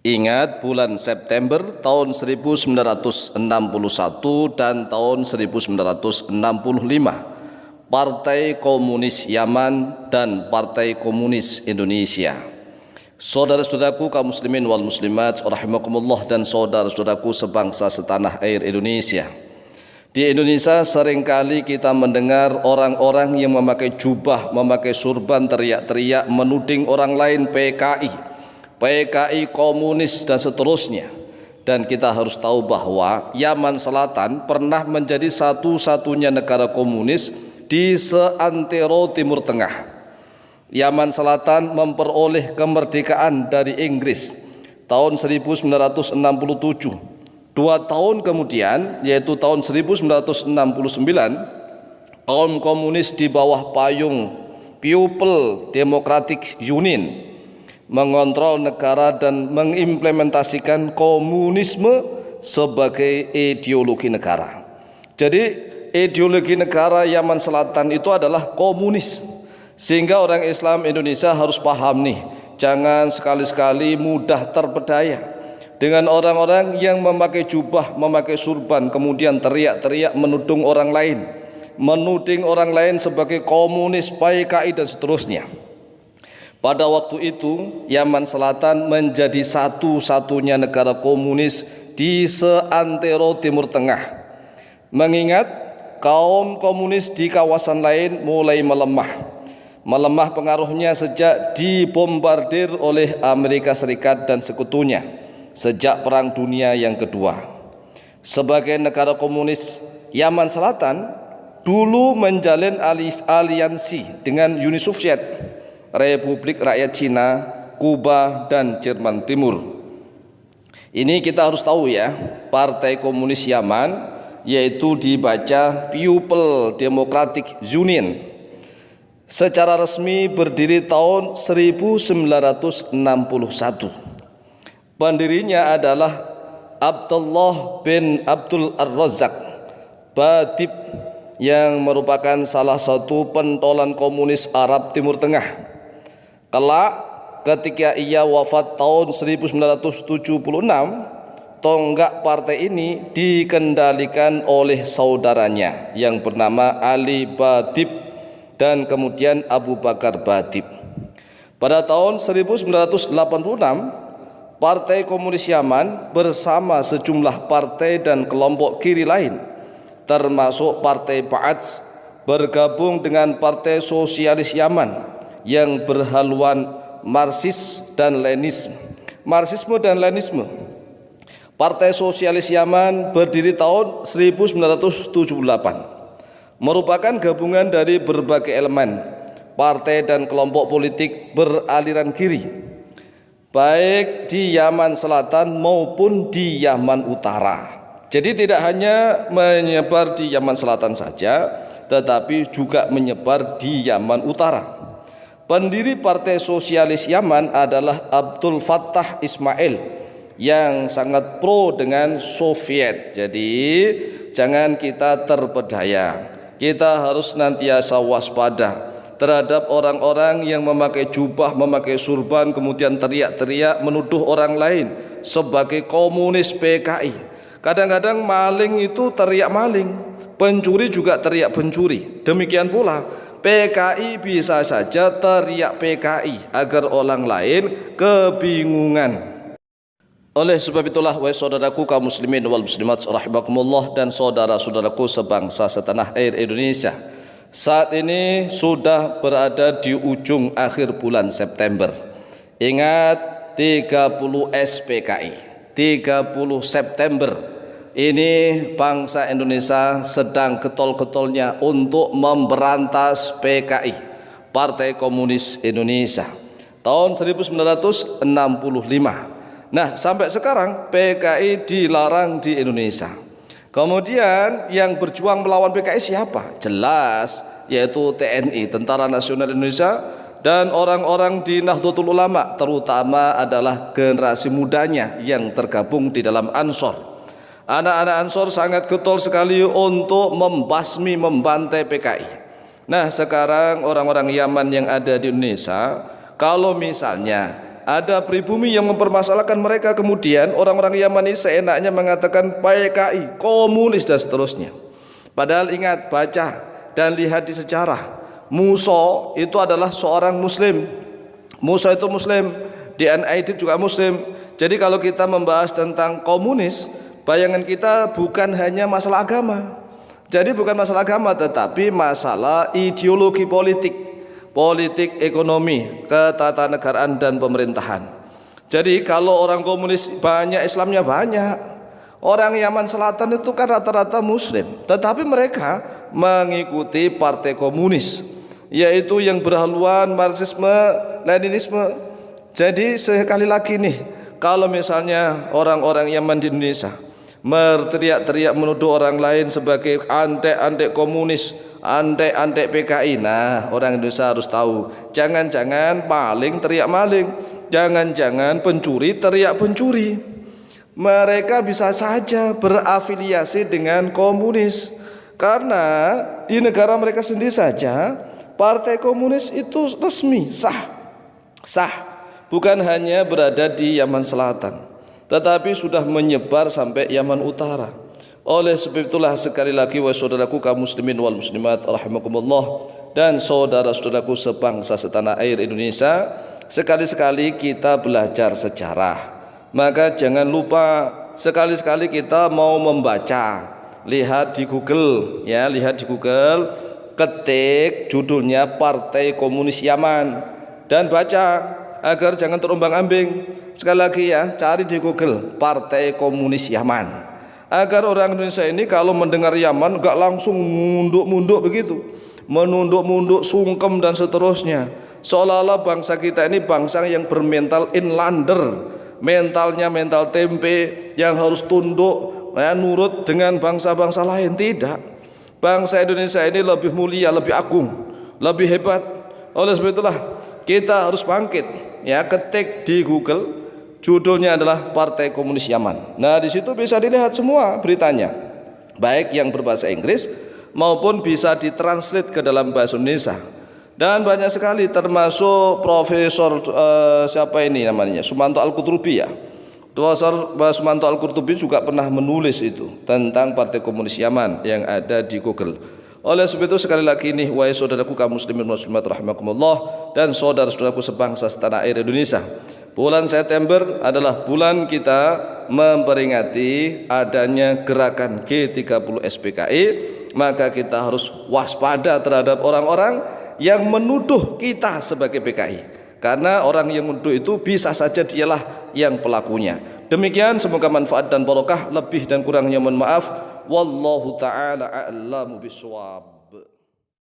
Ingat bulan September tahun 1961 dan tahun 1965, Partai Komunis Yaman dan Partai Komunis Indonesia. Saudara-saudaraku kaum muslimin wal muslimat rahimakumullah dan saudara-saudaraku sebangsa setanah air Indonesia. Di Indonesia seringkali kita mendengar orang-orang yang memakai jubah, memakai surban teriak-teriak menuding orang lain PKI komunis dan seterusnya. Dan kita harus tahu bahwa Yaman Selatan pernah menjadi satu-satunya negara komunis di seantero Timur Tengah. Yaman Selatan memperoleh kemerdekaan dari Inggris tahun 1967. 2 tahun kemudian, yaitu tahun 1969, kaum komunis di bawah payung People Democratic Union mengontrol negara dan mengimplementasikan komunisme sebagai ideologi negara. Jadi ideologi negara Yaman Selatan itu adalah komunis. Sehingga orang Islam Indonesia harus paham nih, jangan sekali-sekali mudah terpedaya dengan orang-orang yang memakai jubah, memakai surban, kemudian teriak-teriak menuding orang lain sebagai komunis, PKI dan seterusnya. Pada waktu itu Yaman Selatan menjadi satu-satunya negara komunis di seantero Timur Tengah. Mengingat kaum komunis di kawasan lain mulai melemah pengaruhnya sejak dibombardir oleh Amerika Serikat dan sekutunya sejak Perang Dunia yang Kedua. Sebagai negara komunis, Yaman Selatan dulu menjalin aliansi dengan Uni Soviet, Republik Rakyat Cina, Kuba, dan Jerman Timur. Ini kita harus tahu ya, Partai Komunis Yaman yaitu dibaca People Democratic Union. Secara resmi berdiri tahun 1961. Pendirinya adalah Abdullah bin Abdul Ar-Razzaq Badib yang merupakan salah satu pentolan komunis Arab Timur Tengah. Kelak ketika ia wafat tahun 1976, tonggak partai ini dikendalikan oleh saudaranya yang bernama Ali Badib dan kemudian Abu Bakar Badib. Pada tahun 1986, Partai Komunis Yaman bersama sejumlah partai dan kelompok kiri lain, termasuk Partai Ba'ath, bergabung dengan Partai Sosialis Yaman yang berhaluan Marxisme dan Leninisme. Partai Sosialis Yaman berdiri tahun 1978, merupakan gabungan dari berbagai elemen partai dan kelompok politik beraliran kiri, baik di Yaman Selatan maupun di Yaman Utara. Jadi tidak hanya menyebar di Yaman Selatan saja, tetapi juga menyebar di Yaman Utara. Pendiri Partai Sosialis Yaman adalah Abdul Fattah Ismail yang sangat pro dengan Soviet. Jadi jangan kita terpedaya, kita harus senantiasa waspada terhadap orang-orang yang memakai jubah, memakai surban, kemudian teriak-teriak menuduh orang lain sebagai komunis PKI. Kadang-kadang maling itu teriak maling, pencuri juga teriak pencuri. Demikian pula PKI bisa saja teriak PKI agar orang lain kebingungan. Oleh sebab itulah wahai saudaraku kaum muslimin wal muslimat rahimakumullah dan saudara-saudaraku sebangsa setanah air Indonesia, saat ini sudah berada di ujung akhir bulan September. Ingat 30 SPKI, 30 September. Ini bangsa Indonesia sedang getol-getolnya untuk memberantas PKI, Partai Komunis Indonesia, tahun 1965. Nah, sampai sekarang PKI dilarang di Indonesia. Kemudian yang berjuang melawan PKI siapa? Jelas, yaitu TNI, Tentara Nasional Indonesia, dan orang-orang di Nahdlatul Ulama, terutama adalah generasi mudanya yang tergabung di dalam Ansor. Anak-anak Ansor sangat getol sekali untuk membasmi, membantai PKI. Nah, sekarang orang-orang Yaman yang ada di Indonesia, kalau misalnya ada pribumi yang mempermasalahkan mereka, kemudian orang-orang Yaman ini seenaknya mengatakan PKI, komunis dan seterusnya. Padahal ingat, baca dan lihat di sejarah, Musa itu adalah seorang muslim. Musa itu muslim, DNA itu juga muslim. Jadi kalau kita membahas tentang komunis, bayangan kita bukan hanya masalah agama. Jadi bukan masalah agama, tetapi masalah ideologi politik, politik ekonomi, ketatanegaraan dan pemerintahan. Jadi kalau orang komunis banyak, Islamnya banyak. Orang Yaman Selatan itu kan rata-rata muslim, tetapi mereka mengikuti partai komunis, yaitu yang berhaluan Marxisme, Leninisme. Jadi sekali lagi nih, kalau misalnya orang-orang Yaman di Indonesia berteriak-teriak menuduh orang lain sebagai antek-antek komunis, antek-antek PKI, nah orang Indonesia harus tahu, jangan-jangan maling teriak maling, jangan-jangan pencuri teriak pencuri. Mereka bisa saja berafiliasi dengan komunis, karena di negara mereka sendiri saja partai komunis itu resmi, sah, bukan hanya berada di Yaman Selatan, tetapi sudah menyebar sampai Yaman Utara. Oleh sebab itulah sekali lagi, wahai saudaraku kaum muslimin wal muslimat rahimakumullah, dan saudara-saudaraku sebangsa setanah air Indonesia, sekali-sekali kita belajar sejarah. Maka jangan lupa, sekali-sekali kita mau membaca, lihat di Google, ya, lihat di Google, ketik judulnya Partai Komunis Yaman dan baca agar jangan terombang-ambing. Sekali lagi ya, cari di Google Partai Komunis Yaman, agar orang Indonesia ini kalau mendengar Yaman gak langsung munduk-munduk begitu, menunduk-munduk, sungkem dan seterusnya, seolah-olah bangsa kita ini bangsa yang bermental inlander, mentalnya mental tempe yang harus tunduk, ya, nurut dengan bangsa-bangsa lain. Tidak, bangsa Indonesia ini lebih mulia, lebih agung, lebih hebat. Oleh sebab itulah kita harus bangkit, ya, ketik di Google judulnya adalah Partai Komunis Yaman. Nah di situ bisa dilihat semua beritanya, baik yang berbahasa Inggris maupun bisa ditranslate ke dalam bahasa Indonesia. Dan banyak sekali, termasuk Profesor siapa ini namanya, Sumanto Al-Qurtubi, ya, Profesor Sumanto Al-Qurtubi juga pernah menulis itu tentang Partai Komunis Yaman yang ada di Google. Oleh sebab itu sekali lagi nih, wahai saudaraku kaum muslimin muslimat rahimakumullah, dan saudara-saudaraku sebangsa setanah air Indonesia, bulan September adalah bulan kita memperingati adanya gerakan G30 SPKI. Maka kita harus waspada terhadap orang-orang yang menuduh kita sebagai PKI, karena orang yang menuduh itu bisa saja dialah yang pelakunya. Demikian, semoga manfaat dan barokah, lebih dan kurangnya mohon maaf. Wallahu ta'ala a'lamu bishawab.